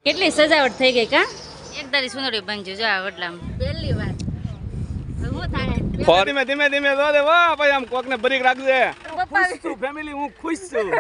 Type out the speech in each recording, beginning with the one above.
કેટલી સજાવટ થઈ ગઈ કા એકદારી સુંદરી બનજો જો આ વડલામાં પહેલી વાર હું થાય ધીમે ધીમે ધીમે જો દે વાહ ભાઈ આમ કોક ને બરીક રાખજે ખુશ છું ફેમિલી હું ખુશ છું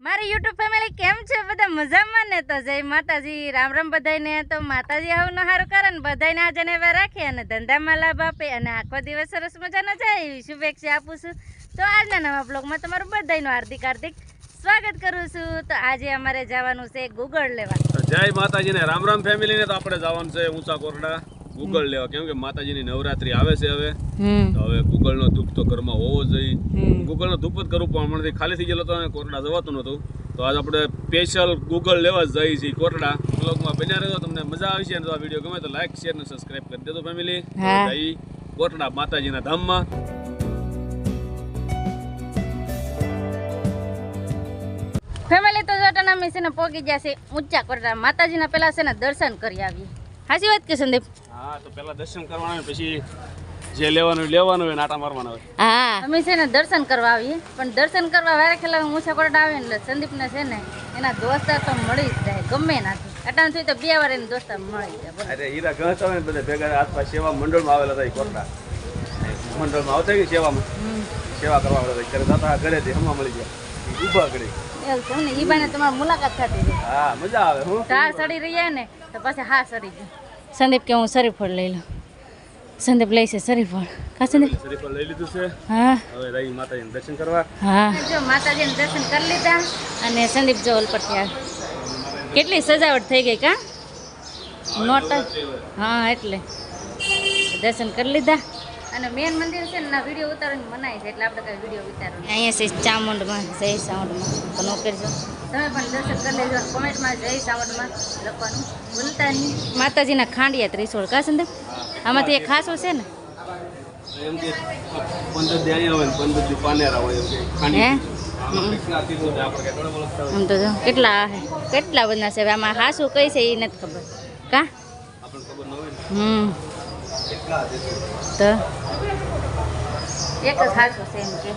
મારી YouTube ફેમિલી કેમ છે બધા મજામાં ને તો જય માતાજી રામ રામ બધાઈને તો માતાજી આવનું હારું કરે ને બધાને આ જનેવા રાખે અને ધંધામાં લાભ આપે અને આખો દિવસ સરસ મજાનો જાય એવી શુભેચ્છા આપું છું તો આજના નવા બ્લોગમાં તમારું બધાનું હાર્દિક સ્વાગત કરું છું તો આજે અમારે જવાનું છે ગુગળ લેવા જય માતાજી ને રામ રામ ફેમિલી ને તો આપણે જવાનું છે ઊંચા કોરડા ગુગળ લેવા કેમ કે માતાજીની નવરાત્રી આવે છે હવે તો હવે ગુગળ નો ધૂપ તો ઘરમાં હોવો જોઈએ ગુગળ નો ધૂપ જ કરવું પણ હમણાંથી ખાલી થઈ ગયેલો હતો અને કોરડા જવાતું નહોતું તો આજ આપણે સ્પેશિયલ ગુગળ લેવા જ જઈએ છીએ કોરડા બ્લોગમાં બન્યા રહેજો તમને મજા આવશે અને જો આ વિડીયો ગમે તો લાઈક શેર અને સબસ્ક્રાઇબ કરી દેજો ફેમિલી જઈ કોરડા માતાજીના ધામમાં ફેમિલી તો જોટાના અમે છે ને પોગી ગયા છે ઊંચા કોરડા માતાજીના પહેલા છે ને દર્શન કરી આવીએ સાચી વાત કે સંદીપ હા તો પહેલા દર્શન કરવાના પછી જે લેવાનું હોય નાટા મારવાના હોય હા અમે છે ને દર્શન કરવા આવીએ પણ દર્શન કરવા વારે ખેલા ઊંચા કોરડા આવે એટલે સંદીપને છે ને એના દોસ્તાર તો મળી જ જાય ગમે નાથી અટાણ સુધી તો 2 વાર એના દોસ્તાર મળી જાય અરે હીરા ગણતા હોય ને બધા ભેગા આસપાસ સેવા મંડળમાં આવેલા હતા કોરડા મંડળમાં આવતા કે સેવામાં સેવા કરવા આવેલા હતા ઘરે જતા ઘરેથી હમણાં મળી ગયા ઊભા કરી એવું છે ને ઈ બાને તમારી મુલાકાત થતી હતી હા મજા આવે હું ઢાળ સડી રહ્યા ને તો પછી હા સડી ગયું સંદીપ કે હું શરીફળ લઈ લઉં સંદીપ લઈ છે શરીફળ કા સંદીપ શરીફળ લઈ લીધું છે હા હવે રહી માતાજીના દર્શન કરવા હા જો માતાજીના દર્શન કરી લીધા અને સંદીપ જો ઓલપટ થયા કેટલી સજાવટ થઈ ગઈ કા નોટ હા એટલે દર્શન કરી લીધા અને મેન મંદિર છે ને વિડીયો ઉતારવાની મનાય છે એટલે આપણે કઈ વિડીયો ઉતારવાનો અહીંયા છે ચામુંડમાં જય સાવંડમાં તો ન કરજો તમે પણ દર્શન કરી લેજો કોમેન્ટમાં જય સાવંડમાં લખવાનું ભૂલતા નહીં માતાજીના ખાંડિયા ત્રિશૂળ કા સંદીપ આમાંથી એક ખાસો છે ને એમ કે 15 દી અહીંયા હોય 15 દી પાનેરા હોય એમ કે ખાંડી હે આમ તો જો કેટલા બધા છે આમાં હાસુ કઈ છે એ નથી ખબર કા આપણને ખબર ન હોય તો એક જ હાસુ છે એમ કે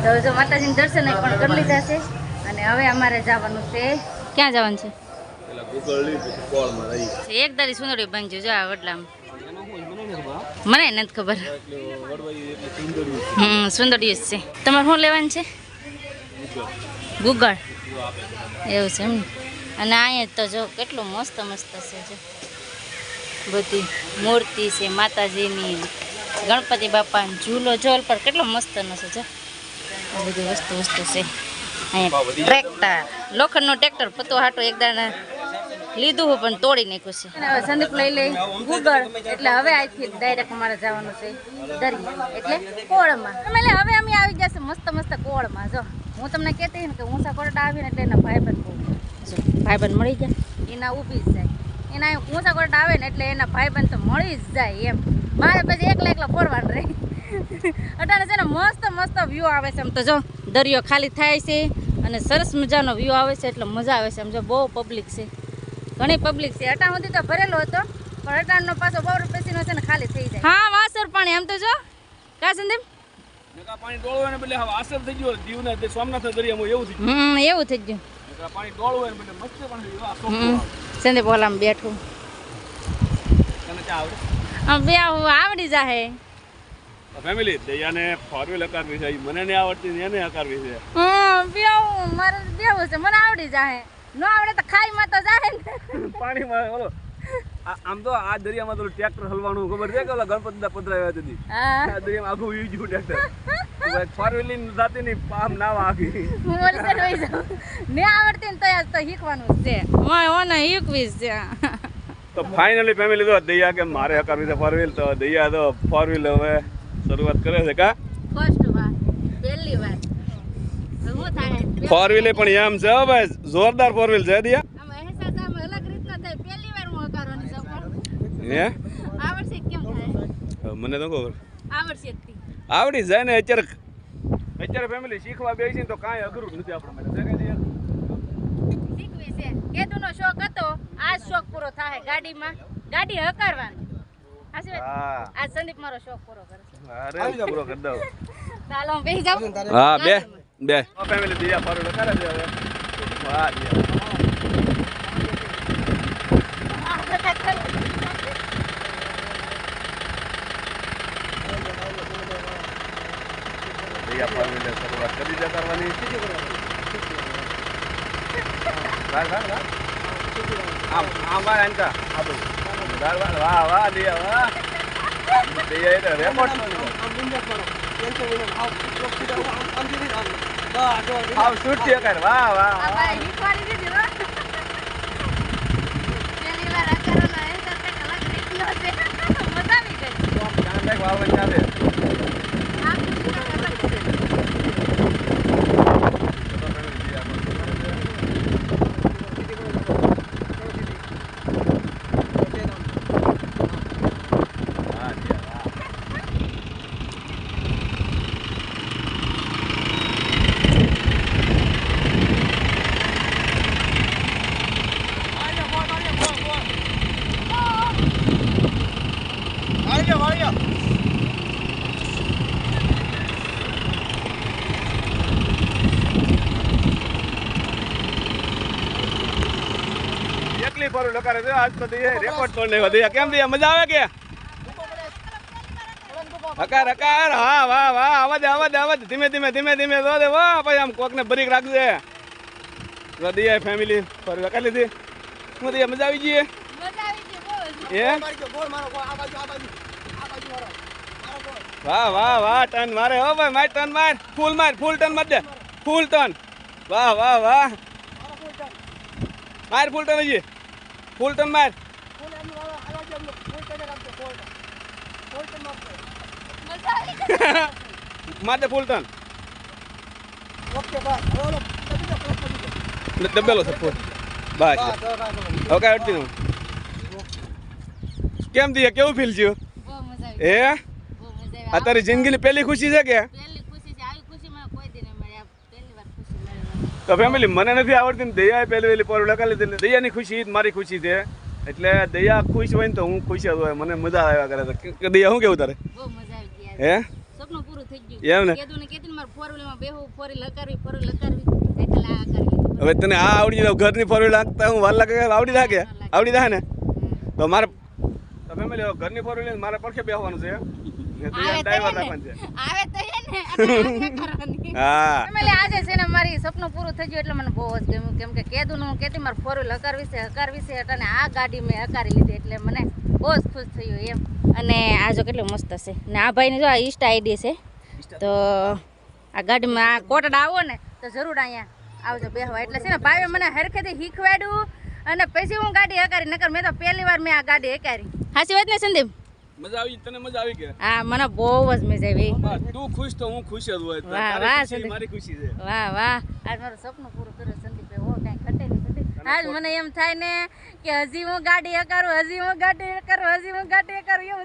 તો જો માતાજીના દર્શન પણ કરી લીધા છે અને હવે અમારે જવાનું છે ક્યાં જવાનું છે પેલા ગુગળ લી પછી કોળમાં રહી એક દારી સુંદરી બનજો જો આ વડલામાં મને નથી ખબર સુંદર યુઝ છે તમારે શું લેવાનું છે ગુગળ એવું છે એમ અને અહીંયા તો જો કેટલું મસ્ત છે જો બધી મૂર્તિ છે માતાજીની ગણપતિ બાપાનો ઝૂલો જોલ પર કેટલો મસ્તનો છે જો આ બધી વસ્તુ છે અહીંયા ટ્રેક્ટર લોખંડનું ટ્રેક્ટર પતો હાટો એકદાના લીધું હોય પણ તોડી નાખ્યું છે હવે સંદીપ લઈ લઈ ગુગળ એટલે હવે અહીંથી ડાયરેક્ટ અમારે જવાનું છે દરિયા એટલે કોળમાં એટલે હવે અમે આવી ગયા છે મસ્ત કોળમાં જો હું તમને કહેતી ને કે ઊંચા કોરડા આવીને એટલે એના ભાઈબંધ મળી જાય એના ઊભી જ જાય એના ઊંચા કોરડા આવે ને એટલે એના ભાઈબંધ તો મળી જ જાય એમ મારે પછી એકલા ફરવાનું રહે અટાણે છે ને મસ્ત વ્યૂ આવે છે આમ તો જો દરિયો ખાલી થાય છે અને સરસ મજાનો વ્યૂ આવે છે એટલે મજા આવે છે આમ જો બહુ પબ્લિક છે ઘણી પબ્લિક છે અટાણ સુધી તો ભરેલો હતો પણ અટાણનો પાછો બહુ પેસીનો છે ને ખાલી થઈ જાય હા વાસર પાણી આમ તો જો કા સંદીપ નકા પાણી ડોળવાને બદલે હવે આસર થઈ ગયો દીવના તે સોમનાથ દરિયામાં એવું થઈ એવું થઈ ગયું નકા પાણી ડોળવાને બદલે મસ્ત પાણી સંદીપ ઓલામાં બેઠું તને ચા આવડે બે આવડી જાહે ફેમિલી દયાને ફોરવ્હીલ હકારવી છે મને નહીં આવડતી એને હકારવી છે મારે બેવું છે મને આવડી જાહે ન આવડે તો ખાઈમાં તો જાહે ને પાણીમાં બોલો આમ તો આ દરિયામાં તો ટ્રેક્ટર હલવાનું ખબર છે કે ઓલા ગણપતિ પધરાવ્યા હતી આ દરિયામાં આખું વી ગયું ટ્રેક્ટર ફોરવ્હીલ ની જાતી ની પામ નાવા આખી મોરી સર વઈ જાવ ને આવડતી ને તો શીખવાનું છે ઓને શીખવીશ છે તો ફાઇનલી ફેમિલી તો દયા કે મારે હકારવી છે ફોરવ્હીલ તો દયા તો ફોરવ્હીલ હવે શરૂઆત કરે છે કા ફર્સ્ટ વાર પહેલી વાર હું થાય ફોરવ્હીલ પણ એમ છે ભાઈ જોરદાર ફોરવ્હીલ છે દયા આમ અહેસાસ આમ અલગ રીતના થાય પહેલી વાર હું હકારવાની છું હે આવડશે કેમ થાય મને તો ખબર આવડશે આવડી જાય ને અત્યારે ફેમિલી શીખવા બેસી તો કાંઈ અઘરું નથી આપણા માટે શીખવી છે કેદુનો શોખ હતો આ શોખ પૂરો થાય ગાડી હકારવાનો આ સંદીપ મારો શોખ પૂરો કરશે અરે પૂરો કરી દઉં ચાલો હું બેસી જાઉં હા બે ફેમિલી દિયા ફારું લખારે છે હવે વાહ દિયા કરવાની આમ વાહ અંકા આ બધું વાહ વાહ દિયા વાહ દિયા એટલે રેકોર્ડ આવ શૂટ થયો કર વાહ વાહ એકલી પર લગાડે છે આજ તો દે રેકોર્ડ તોડ લેવા દે કેમ દે મજા આવે કે હકાર હકાર હા વાહ વાહ આવાજ ધીમે ધીમે દો દે વાહ ભાઈ આમ કોક ને બ્રેક રાખજે તો દે ફેમિલી પર લગાડી લીધી હું દે મજા આવી ગઈ એ વાહ વાહ વાહ ટર્ન મારે હો ભાઈ માર ટર્ન માર ફૂલ ટર્ન મત દે ફૂલ ટર્ન વાહ વાહ વાહ માર ફૂલ ટર્ન હજી ફૂલ ટર્ન માર માર દે ફૂલ ટર્ન દબેલો છે ફૂલ બસ ઓકે અડતી નું કેમ દી કેવું ફીલ થયું એ આ તારી જિંદગીની પહેલી ખુશી છે કે તો ફેમિલી મને નથી આવડતી ને દયા પહેલી પર લગાડી લીધી દયાની ખુશી મારી ખુશી છે એટલે દયા ખુશ હોય ને તો હું ખુશ જ હોય મને મજા આવ્યા કરે છે દયા શું કેવું તારે હે સપનું પૂરું થઈ ગયું એમ ને કેદું માર ફોર વ્હીલમાં બેહું ફોર વ્હીલ લગારવી એટલે આ કરી હવે તને આ આવડી જાય ઘરની ફોર વ્હીલ લાગતા હું વાર લાગે આવડી જાય ને તો મારે તો ફેમિલી ઘરની ફોર વ્હીલ મારે પડખે બેસવાનું છે ડ્રાઈવર રાખવાનું છે આવે તો હે ને કરવાની હા ફેમિલી આજે છે ને મારી સપનું પૂરું થઈ ગયું એટલે મને બહુ જ ગમ્યું કેમ કે કેદું હું કેતી માર ફોર વ્હીલ હકારવી છે અને આ ગાડી મેં હકારી લીધી એટલે મને બહુ જ ખુશ થયું એમ અને આ જો કેટલું મસ્ત છે ને આ ભાઈની જો આ ઇન્સ્ટા આઈડી છે તો આ ગાડીમાં આ કોટડા આવો ને તો જરૂર અહીંયા આવજો બેહવા એટલે છે ને ભાઈએ મને હરખેથી શીખવાડ્યું અને પછી હું ગાડી હકારી નકર મેં તો પહેલી વાર મેં આ ગાડી હકારી સાચી વાત ને સંદીપ મજા આવી તને મજા આવી કે હા મને બહુ જ મજા આવી તું ખુશ તો હું ખુશ જ હોય વાહ તારી વાહ ખુશી સંદીપ મારી ખુશી છે વાહ વાહ આજ મારું સપનું પૂરું કર્યું સંદીપે હો કાંઈ ઘટે નહીં સંદીપ આજ મને એમ થાય ને કે હજી હું ગાડી હકારું એવું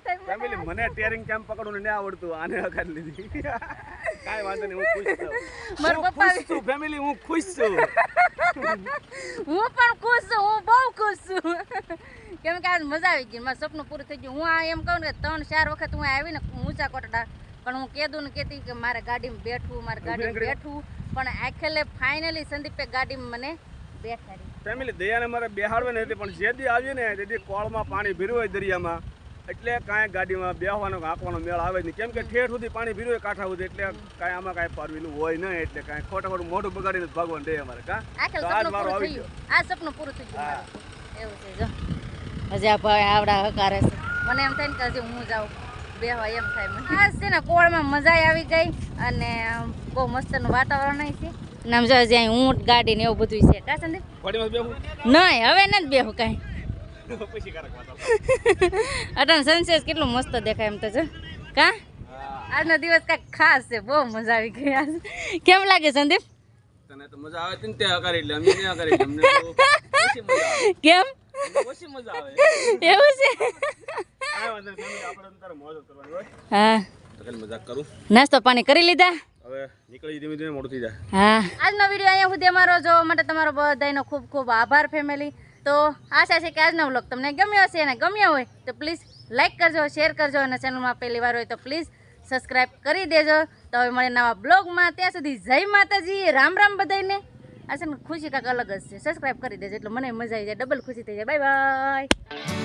થાય ફેમિલી મને ટેરિંગ કેમ પકડવું ને આવડતું આને હકારી લીધી કાઈ વાંધો નહીં હું ખુશ છું મારા પપ્પા છું ફેમિલી હું ખુશ છું હું પણ ખુશ છું હું બહુ ખુશ છું કેમ કે આજ મજા આવી ગઈ મારું સપનું પૂરું થઈ ગયું હું આ એમ કહું ને 3-4 વખત હું આવીને ઊંચા કોટડા પણ હું કહેતું ને કહેતી કે મારે ગાડીમાં બેઠવું પણ આખેલે ફાઇનલી સંદીપે ગાડીમાં મને બેઠાડી ફેમિલી દયાને મારે બેહાડવે નથી પણ જે દી આવીએ ને તેથી કોળમાં પાણી ભર્યું હોય દરિયામાં એટલે કાંઈ ગાડીમાં બેહવાનો હાંકવાનો મેળ આવે જ નહીં કેમ કે ઠેઠ સુધી પાણી ભર્યું હોય કાંઠા સુધી એટલે કાંઈ આમાં કાંઈ પારવેલું હોય નહીં એટલે કાંઈ ખોટું મોઢું બગાડીને ભગવાન દે અમારે આ સપનું પૂરું થઈ ગયું એવું છે જો હજી આ ભાઈ આવડા હકારે છે મને એમ થાય ને કે હજી હું જાઉં બેહવા એમ થાય મને ખાસ છે ને કોળમાં મજા આવી ગઈ અને બહુ મસ્તનું વાતાવરણ છે નામ જો હજી અહીં ઊંટ ગાડી ને એવું બધું છે કા સંદીપ નહીં હવે નથી બેહું કાંઈ અટન સનસેટ કેટલું મસ્ત દેખાય એમ તો જો કા આજનો દિવસ કાંઈક ખાસ છે બહુ મજા આવી ગઈ આજ કેમ લાગે સંદીપ તને તો મજા આવે ને તે હકારી એટલે અમને નહીં હકારી અમને તો ઓછી મજા આવે કેમ ઓછી મજા આવે એવું છે આ વાંધો નહીં આપણે તારે મોજ કરવાની હોય હા તો ખાલી મજાક કરું નાસ્તો પાણી કરી લીધા હવે નીકળી ધીમે ધીમે મોડું થઈ જાય હા આજનો વિડીયો અહીંયા સુધી અમારો જોવા માટે તમારો બધાનો ખૂબ ખૂબ આભાર ફેમિલી તો આશા છે કે આજનો વ્લોગ તમને ગમ્યો હશે અને ગમ્યો હોય તો પ્લીઝ લાઈક કરજો શેર કરજો અને ચેનલમાં પહેલી વાર હોય તો પ્લીઝ સબસ્ક્રાઈબ કરી દેજો તો હવે મળે નવા બ્લોગમાં ત્યાં સુધી જય માતાજી રામ રામ બધાને આ છે ને ખુશી કાંઈક અલગ જ છે સબસ્ક્રાઈબ કરી દેજો એટલે મને મજા આવી જાય ડબલ ખુશી થઈ જાય બાય બાય